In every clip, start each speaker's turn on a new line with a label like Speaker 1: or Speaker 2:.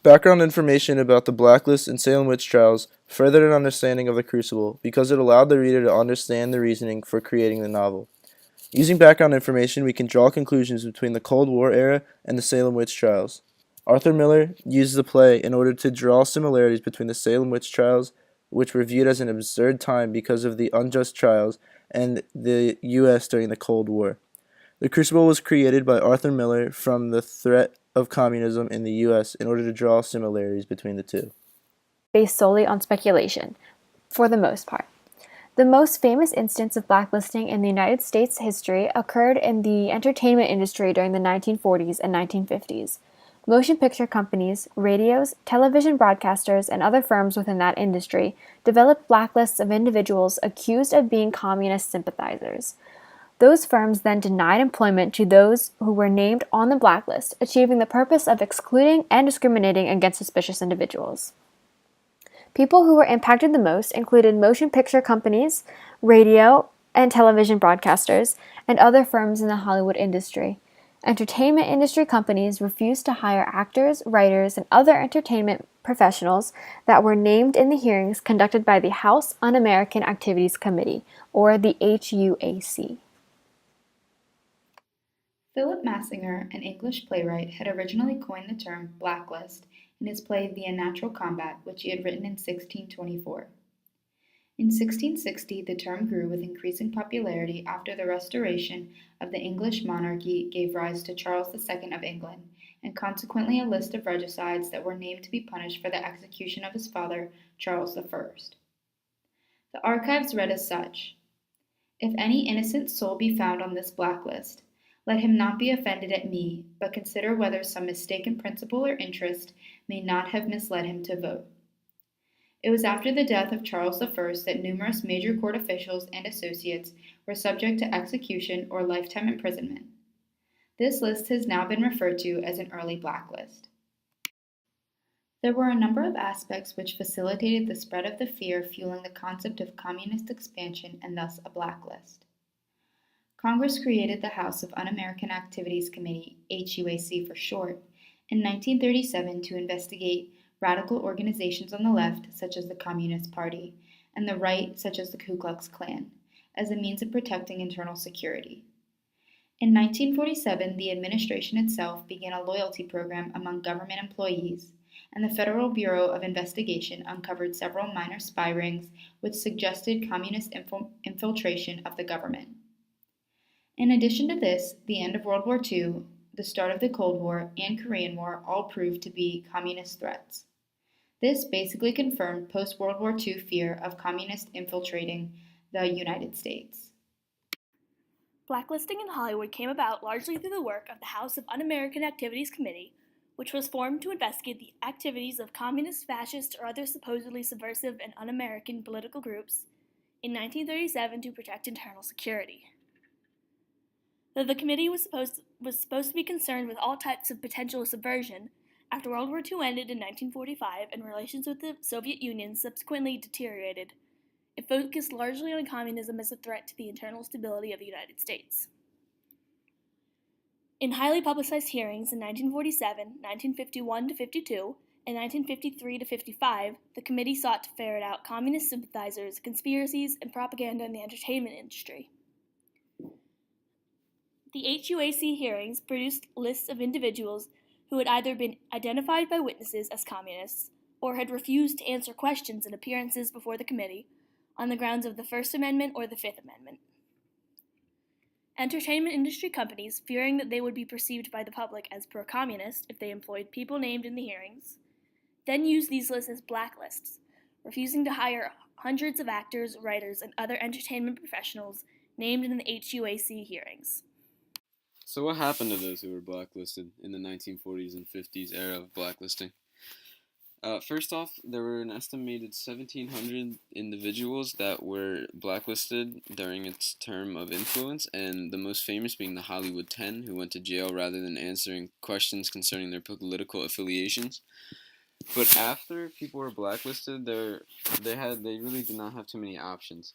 Speaker 1: Background information about the Blacklist and Salem witch trials furthered an understanding of the Crucible because it allowed the reader to understand the reasoning for creating the novel. Using background information, we can draw conclusions between the Cold War era and the Salem witch trials. Arthur Miller used the play in order to draw similarities between the Salem witch trials, which were viewed as an absurd time because of the unjust trials, and the U.S. during the Cold War. The Crucible was created by Arthur Miller from the threat of communism in the U.S. in order to draw similarities between the two.
Speaker 2: Based solely on speculation, for the most part. The most famous instance of blacklisting in the United States history occurred in the entertainment industry during the 1940s and 1950s. Motion picture companies, radios, television broadcasters, and other firms within that industry developed blacklists of individuals accused of being communist sympathizers. Those firms then denied employment to those who were named on the blacklist, achieving the purpose of excluding and discriminating against suspicious individuals. People who were impacted the most included motion picture companies, radio and television broadcasters, and other firms in the Hollywood industry. Entertainment industry companies refused to hire actors, writers, and other entertainment professionals that were named in the hearings conducted by the House Un-American Activities Committee, or the HUAC.
Speaker 3: Philip Massinger, an English playwright, had originally coined the term blacklist in his play The Unnatural Combat, which he had written in 1624. In 1660, the term grew with increasing popularity after the restoration of the English monarchy gave rise to Charles II of England, and consequently a list of regicides that were named to be punished for the execution of his father, Charles I. The archives read as such: "If any innocent soul be found on this blacklist, let him not be offended at me, but consider whether some mistaken principle or interest may not have misled him to vote." It was after the death of Charles I that numerous major court officials and associates were subject to execution or lifetime imprisonment. This list has now been referred to as an early blacklist. There were a number of aspects which facilitated the spread of the fear fueling the concept of communist expansion and thus a blacklist. Congress created the House of Un-American Activities Committee, HUAC for short, in 1937 to investigate radical organizations on the left, such as the Communist Party, and the right, such as the Ku Klux Klan, as a means of protecting internal security. In 1947, the administration itself began a loyalty program among government employees, and the Federal Bureau of Investigation uncovered several minor spy rings which suggested communist infiltration of the government. In addition to this, the end of World War II, the start of the Cold War, and Korean War all proved to be communist threats. This basically confirmed post-World War II fear of communists infiltrating the United States.
Speaker 4: Blacklisting in Hollywood came about largely through the work of the House of Un-American Activities Committee, which was formed to investigate the activities of communist, fascist, or other supposedly subversive and un-American political groups in 1937 to protect internal security. Though the committee was supposed to be concerned with all types of potential subversion, after World War II ended in 1945 and relations with the Soviet Union subsequently deteriorated, it focused largely on communism as a threat to the internal stability of the United States. In highly publicized hearings in 1947, 1951-52, and 1953-55, the committee sought to ferret out communist sympathizers, conspiracies, and propaganda in the entertainment industry. The HUAC hearings produced lists of individuals who had either been identified by witnesses as communists or had refused to answer questions in appearances before the committee on the grounds of the First Amendment or the Fifth Amendment. Entertainment industry companies, fearing that they would be perceived by the public as pro-communist if they employed people named in the hearings, then used these lists as blacklists, refusing to hire hundreds of actors, writers, and other entertainment professionals named in the HUAC hearings.
Speaker 5: So what happened to those who were blacklisted in the 1940s and 50s era of blacklisting? First off, there were an estimated 1,700 individuals that were blacklisted during its term of influence, and the most famous being the Hollywood 10, who went to jail rather than answering questions concerning their political affiliations. But after people were blacklisted, they really did not have too many options.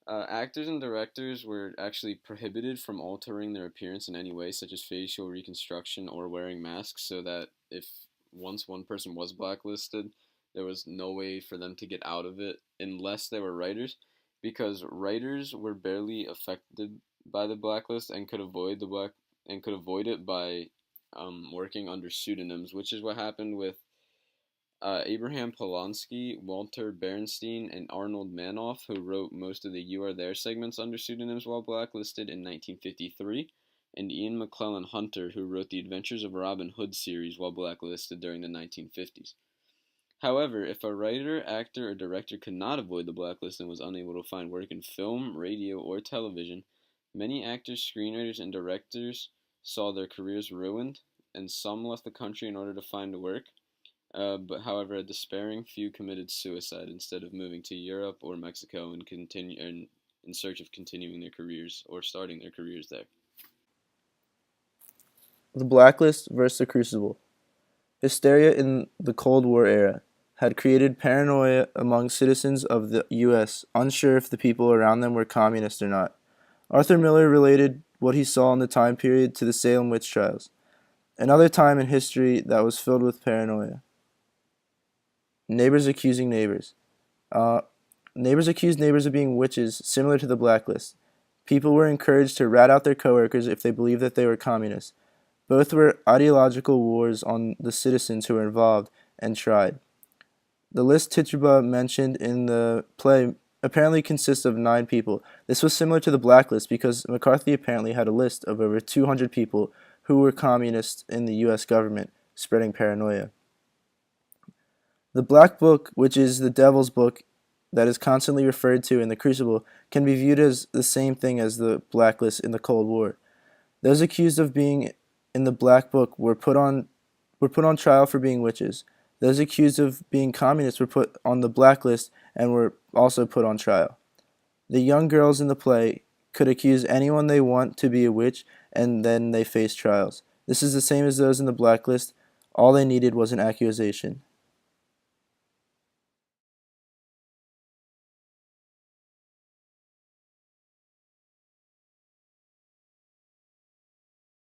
Speaker 5: Actors and directors were actually prohibited from altering their appearance in any way, such as facial reconstruction or wearing masks, so that if once one person was blacklisted, there was no way for them to get out of it unless they were writers, because writers were barely affected by the blacklist and could avoid it by working under pseudonyms, which is what happened with Abraham Polonsky, Walter Berenstein, and Arnold Manoff, who wrote most of the You Are There segments under pseudonyms while blacklisted in 1953, and Ian McClellan Hunter, who wrote the Adventures of Robin Hood series while blacklisted during the 1950s. However, if a writer, actor, or director could not avoid the blacklist and was unable to find work in film, radio, or television, many actors, screenwriters, and directors saw their careers ruined, and some left the country in order to find work. But however, a despairing few committed suicide instead of moving to Europe or Mexico and in search of continuing their careers or starting their careers there.
Speaker 1: The Blacklist versus the Crucible. Hysteria in the Cold War era had created paranoia among citizens of the U.S., unsure if the people around them were communist or not. Arthur Miller related what he saw in the time period to the Salem witch trials, another time in history that was filled with paranoia. Neighbors accusing neighbors. Neighbors accused neighbors of being witches, similar to the Blacklist. People were encouraged to rat out their coworkers if they believed that they were communists. Both were ideological wars on the citizens who were involved and tried. The list Tituba mentioned in the play apparently consists of 9 people. This was similar to the Blacklist because McCarthy apparently had a list of over 200 people who were communists in the U.S. government, spreading paranoia. The Black Book, which is the Devil's Book that is constantly referred to in the Crucible, can be viewed as the same thing as the Blacklist in the Cold War. Those accused of being in the Black Book were put on trial for being witches. Those accused of being communists were put on the Blacklist and were also put on trial. The young girls in the play could accuse anyone they want to be a witch, and then they faced trials. This is the same as those in the Blacklist. All they needed was an accusation.